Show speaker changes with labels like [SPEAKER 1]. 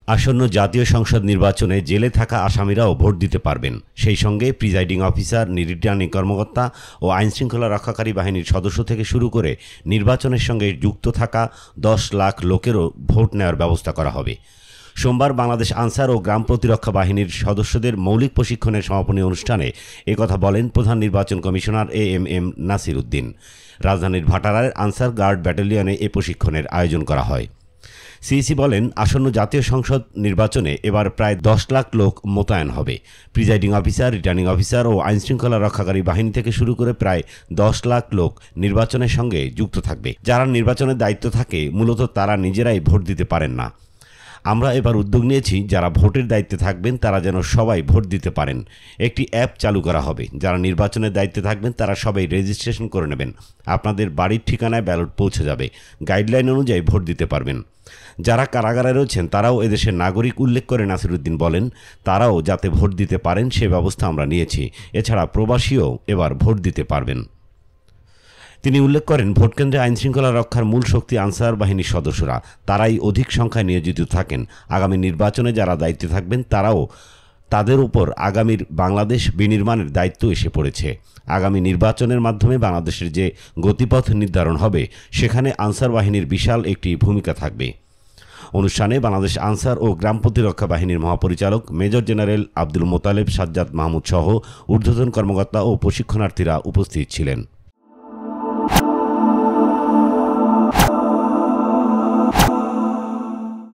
[SPEAKER 1] আসন্ন জাতীয় সংসদ নির্বাচনে জেলে থাকা আসামিরাও ভোট দিতে পারবেন। সেই সঙ্গে প্রিজাইডিং অফিসার, রিটার্নিং কর্মকর্তা ও আইনশৃঙ্খলা রক্ষাকারী বাহিনীর সদস্য থেকে শুরু করে নির্বাচনের সঙ্গে যুক্ত থাকা 10 লাখ লোকেরও ভোট নেওয়ার ব্যবস্থা করা হবে। সোমবার বাংলাদেশ আনসার ও গ্রাম প্রতিরক্ষা বাহিনীর সদস্যদের মৌলিক প্রশিক্ষণের সমাপনী অনুষ্ঠানে একথা বলেন প্রধান নির্বাচন কমিশনার এএমএম নাসির উদ্দিন। রাজধানীর ভাটারার আনসার গার্ড ব্যাটালিয়নে এ প্রশিক্ষণের আয়োজন করা হয়। সিইসি বলেন, আসন্ন জাতীয় সংসদ নির্বাচনে এবার প্রায় 10 লাখ লোক মোতায়েন হবে। প্রিজাইডিং অফিসার, রিটার্নিং অফিসার ও আইনশৃঙ্খলা রক্ষাকারী বাহিনী থেকে শুরু করে প্রায় 10 লাখ লোক নির্বাচনের সঙ্গে যুক্ত থাকবে। যারা নির্বাচনের দায়িত্ব থাকে মূলত তারা নিজেরাই ভোট দিতে পারেন না। আমরা এবার উদ্যোগ নিয়েছি, যারা ভোটের দায়িত্বে থাকবেন তারা যেন সবাই ভোট দিতে পারেন। একটি অ্যাপ চালু করা হবে। যারা নির্বাচনের দায়িত্বে থাকবেন তারা সবাই রেজিস্ট্রেশন করে নেবেন। আপনাদের বাড়ির ঠিকানায় ব্যালট পৌঁছে যাবে। গাইডলাইন অনুযায়ী ভোট দিতে পারবেন। যারা কারাগারে রয়েছেন তারাও এদেশের নাগরিক উল্লেখ করে নাসিরউদ্দিন বলেন, তারাও যাতে ভোট দিতে পারেন সে ব্যবস্থা আমরা নিয়েছি। এছাড়া প্রবাসীও এবার ভোট দিতে পারবেন। তিনি উল্লেখ করেন, ভোটকেন্দ্রে আইনশৃঙ্খলা রক্ষার মূল শক্তি আনসার বাহিনীর সদস্যরা। তারাই অধিক সংখ্যায় নিয়োজিত থাকেন। আগামী নির্বাচনে যারা দায়িত্বে থাকবেন তাদের উপর আগামীর বাংলাদেশ বিনির্মাণের দায়িত্ব এসে পড়েছে। আগামী নির্বাচনের মাধ্যমে বাংলাদেশের যে গতিপথ নির্ধারণ হবে সেখানে আনসার বাহিনীর বিশাল একটি ভূমিকা থাকবে। অনুষ্ঠানে বাংলাদেশ আনসার ও গ্রাম প্রতিরক্ষা বাহিনীর মহাপরিচালক মেজর জেনারেল আব্দুল মোতালেব সাজ্জাদ মাহমুদ সহ ঊর্ধ্বতন কর্মকর্তা ও প্রশিক্ষণার্থীরা উপস্থিত ছিলেন।